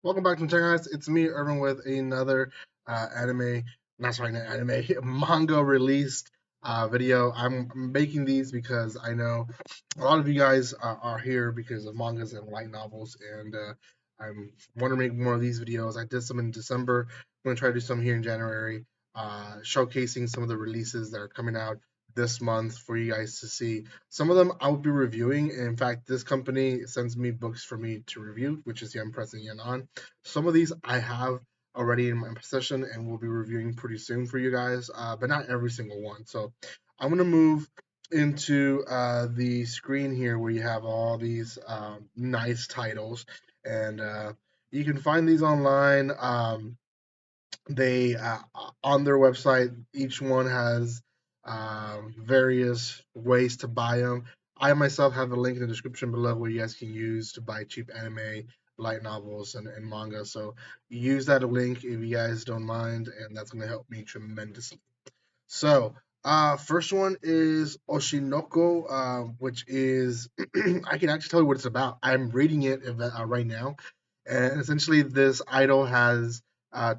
Welcome back to the channel, guys. It's me, Irvin, with another anime, not sorry, not anime, manga released video. I'm making these because I know a lot of you guys are here because of mangas and light novels, and I want to make more of these videos. I did some in December. I'm going to try to do some here in January, showcasing some of the releases that are coming out this month for you guys to see. Some of them I will be reviewing. In fact, this company sends me books for me to review, which is the Empress and Yanon. Some of these I have already in my possession and will be reviewing pretty soon for you guys, but not every single one. So I'm going to move into the screen here where you have all these nice titles, and you can find these online. They On their website, each one has various ways to buy them. I myself have a link in the description below where you guys can use to buy cheap anime, light novels, and manga. So use that link if you guys don't mind, and that's going to help me tremendously. So, first one is Oshinoko, which is I can actually tell you what it's about. I'm reading it right now, and essentially, this idol has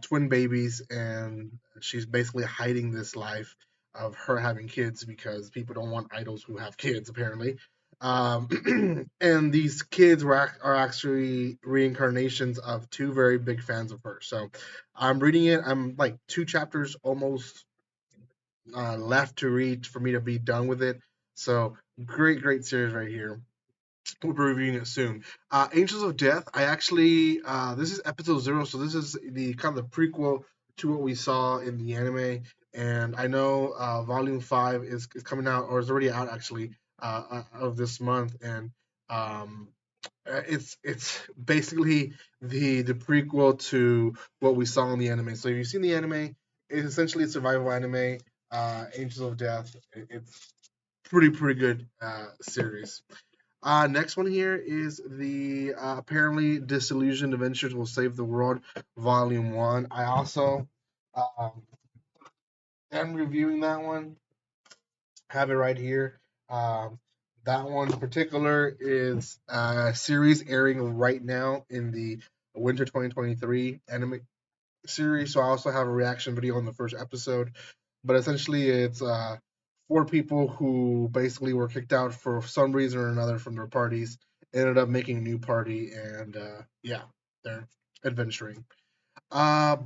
twin babies, and she's basically hiding this life of her having kids because people don't want idols who have kids, apparently. And these kids are actually reincarnations of two very big fans of her. So, I'm reading it. I'm like two chapters almost left to read for me to be done with it. So great series right here. We'll be reviewing it soon. Angels of Death. I actually this is episode 0, so this is the kind of the prequel to what we saw in the anime. And I know volume 5 is coming out, or is already out actually, of this month. And um, it's basically the prequel to what we saw in the anime. So if you've seen the anime, it's essentially a survival anime. Angels of Death. It's pretty good series. Next one here is the apparently Disillusioned Adventures Will Save the World, Volume 1. I also um, am reviewing that one. Have it right here. Um, that one in particular is a series airing right now in the winter 2023 anime series. So I also have a reaction video on the first episode. But essentially, it's four people who basically were kicked out for some reason or another from their parties, ended up making a new party, and yeah, they're adventuring. Uh,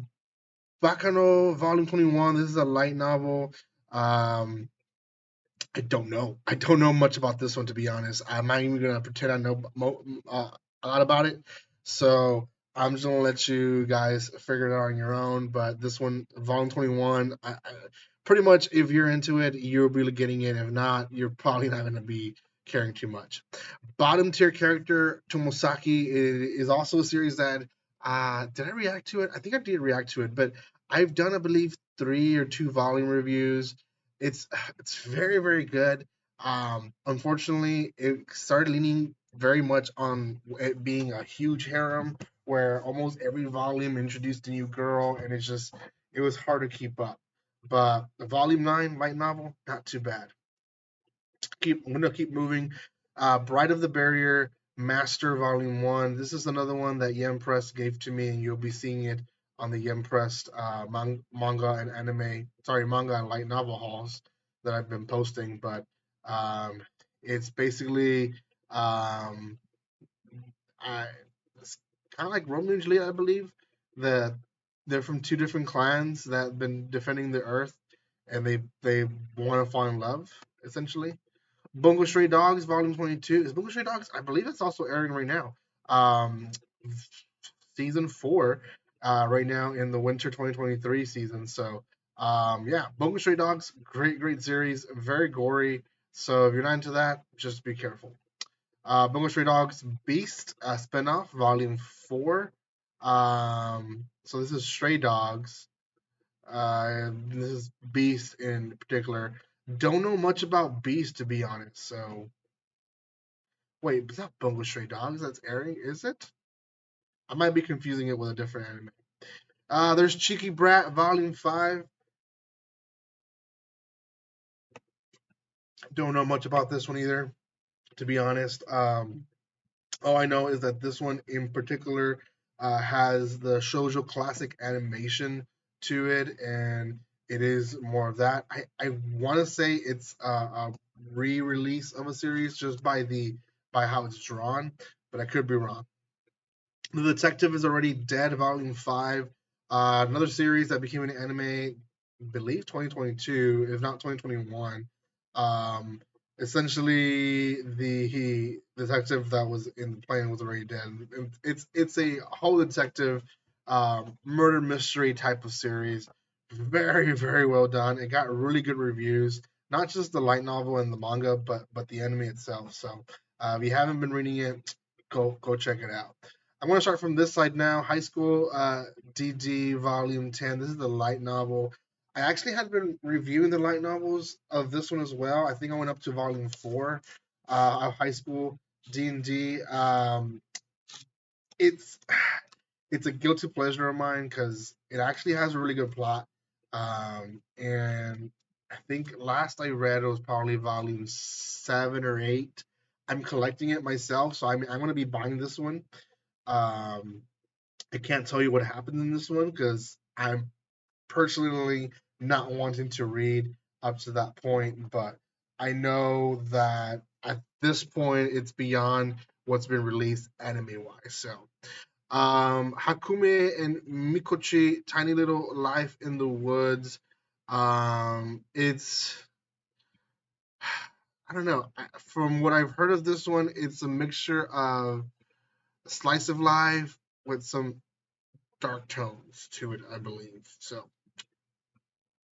Bacano Volume 21. This is a light novel. Um, I don't know. I don't know much about this one, to be honest. I'm not even gonna pretend I know a lot about it. So I'm just gonna let you guys figure it out on your own. But this one, Volume 21, pretty much if you're into it, you'll be getting it. If not, you're probably not gonna be caring too much. Bottom tier character Tomosaki is also a series that did I react to it? I think I did react to it, but I've done, I believe, 3 or 2 volume reviews. It's it's very good. Unfortunately, it started leaning very much on it being a huge harem, where almost every volume introduced a new girl, and it was hard to keep up. But the volume 9 light novel, not too bad. I'm gonna keep moving. Bride of the Barrier, Master Volume 1. This is another one that Yem Press gave to me, and you'll be seeing it on the Yem Press manga and anime, sorry, manga and light novel hauls that I've been posting. But um, it's basically um, I, it's kind of like Romeo and Juliet, I believe. That they're from two different clans that have been defending the Earth, and they want to fall in love, essentially. Bungo Stray Dogs Volume 22. Is Bungo Stray Dogs? I believe it's also airing right now. Um, Season 4, right now in the winter 2023 season. So, yeah, Bungo Stray Dogs, great series, very gory. So if you're not into that, just be careful. Bungo Stray Dogs Beast spinoff, Volume 4. So this is Stray Dogs. This is Beast in particular. Don't know much about Beast, to be honest. So wait, is that Bungo Stray Dogs that's airing? Is it? I might be confusing it with a different anime. There's Cheeky Brat Volume 5. Don't know much about this one either, to be honest. All I know is that this one in particular, has the shoujo classic animation to it, and it is more of that. I want to say it's a re-release of a series just by how it's drawn, but I could be wrong. The Detective is Already Dead, Volume 5. Another series that became an anime, I believe 2022, if not 2021. Um, Essentially, the detective that was in the plane was already dead. It's a whole detective murder mystery type of series. Very, very well done. It got really good reviews. Not just the light novel and the manga, but the anime itself. So if you haven't been reading it, go check it out. I'm going to start from this side now. High School DD Volume 10. This is the light novel. I actually had been reviewing the light novels of this one as well. I think I went up to Volume 4 of High School D&D. It's it's a guilty pleasure of mine because it actually has a really good plot. And I think last I read it was probably Volume 7 or 8. I'm collecting it myself, so I'm going to be buying this one. Um, I can't tell you what happened in this one because I'm personally not wanting to read up to that point, but I know that at this point it's beyond what's been released anime wise. So, Hakume and Mikochi, Tiny Little Life in the Woods. It's I don't know. From what I've heard of this one, it's a mixture of slice of life with some dark tones to it, I believe. So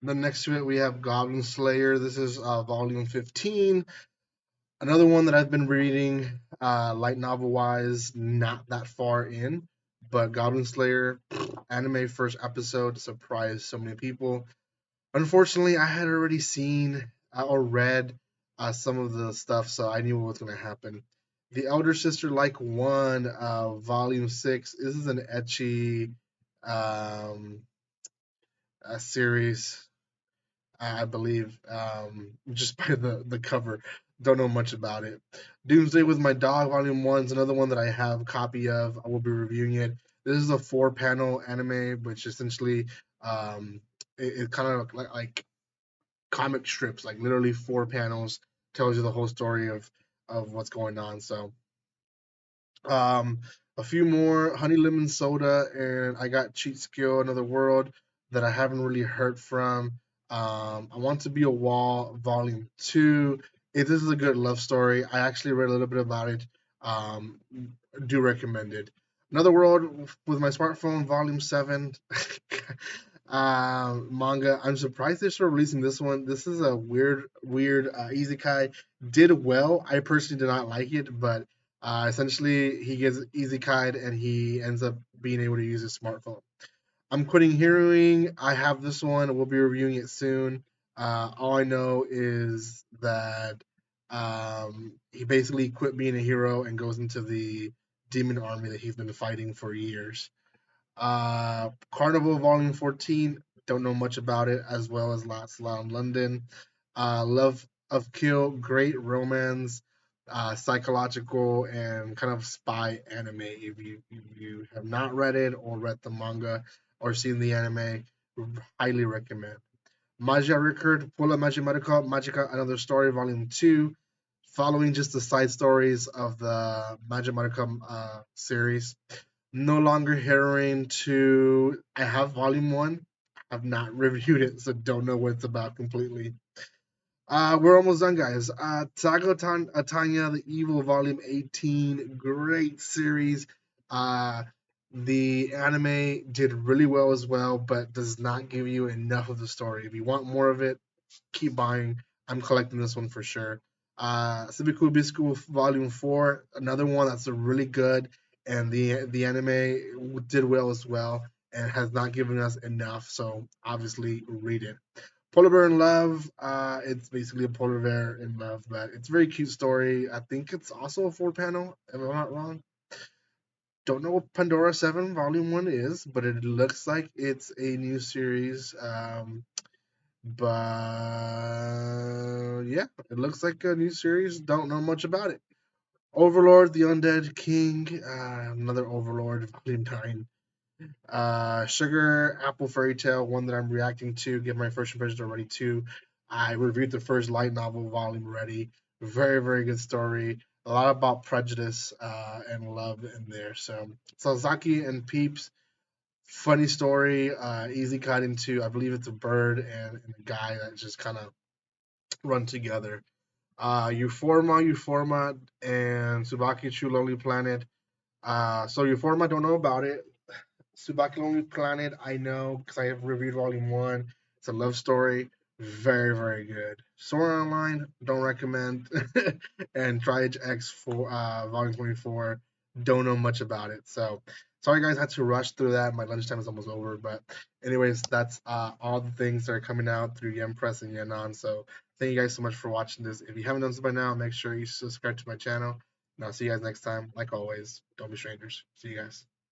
then next to it we have Goblin Slayer. This is volume 15. Another one that I've been reading, light novel wise, not that far in, but Goblin Slayer anime first episode surprised so many people. Unfortunately, I had already seen or read some of the stuff, so I knew what was going to happen. The Elder Sister Like One, Volume 6. This is an etchy um, series, I believe, just by the cover. Don't know much about it. Doomsday with My Dog, Volume 1 is another one that I have a copy of. I will be reviewing it. This is a 4 panel anime, which essentially it kind of like comic strips, like literally 4 panels, tells you the whole story of what's going on. So um, a few more Honey Lemon Soda, and I got Cheat Skill Another World that I haven't really heard from. I Want to Be a Wall Volume 2. This is a good love story. I actually read a little bit about it. Um, do recommend it. Another World with My Smartphone Volume 7. Manga. I'm surprised they're still releasing this one. This is a weird isekai. Did well. I personally did not like it, but essentially, he gets easy kite and he ends up being able to use his smartphone. I'm quitting heroing. I have this one. We'll be reviewing it soon. All I know is that he basically quit being a hero and goes into the demon army that he's been fighting for years. Carnival Volume 14, don't know much about it, as well as Last Law in London. Love of Kill, great romance, psychological, and kind of spy anime. If you have not read it or read the manga or seen the anime, highly recommend. Magia Record, Pula Magica, Magica, Another Story, Volume 2, following just the side stories of the Magica series. No Longer Heroine 2. I have Volume 1. I've not reviewed it, so don't know what it's about completely. We're almost done, guys. Saga Tanya, The Evil, Volume 18. Great series. Uh, the anime did really well as well, but does not give you enough of the story. If you want more of it, keep buying. I'm collecting this one for sure. Civic Biscuit Volume 4, another one that's a really good, and the anime did well as well, and has not given us enough. So obviously read it. Polar Bear in Love. It's basically a polar bear in love, but it's a very cute story. I think it's also a 4 panel, if I'm not wrong. Don't know what Pandora 7 Volume 1 is, but it looks like it's a new series. But yeah, it looks like a new series. Don't know much about it. Overlord, the Undead King, another Overlord, Volume 9. Sugar Apple Fairy Tale, one that I'm reacting to, get my first impressions already too. I reviewed the first light novel volume already. Very, very good story. A lot about prejudice and love in there. So, Sazaki and Peeps, funny story, easy cut into, I believe it's a bird and a guy that just kind of run together. Euphorma, and Tsubaki Chu Lonely Planet. So Euphorma, don't know about it. Tsubaki Lonely Planet, I know because I have reviewed Volume 1. It's a love story. Very, very good. Sword Online, don't recommend. And Triage X for Volume 24, don't know much about it. So, sorry guys, I had to rush through that. My lunchtime is almost over. But, anyways, that's all the things that are coming out through Yen Press and Yenon. So, thank you guys so much for watching this. If you haven't done so by now, make sure you subscribe to my channel. And I'll see you guys next time. Like always, don't be strangers. See you guys.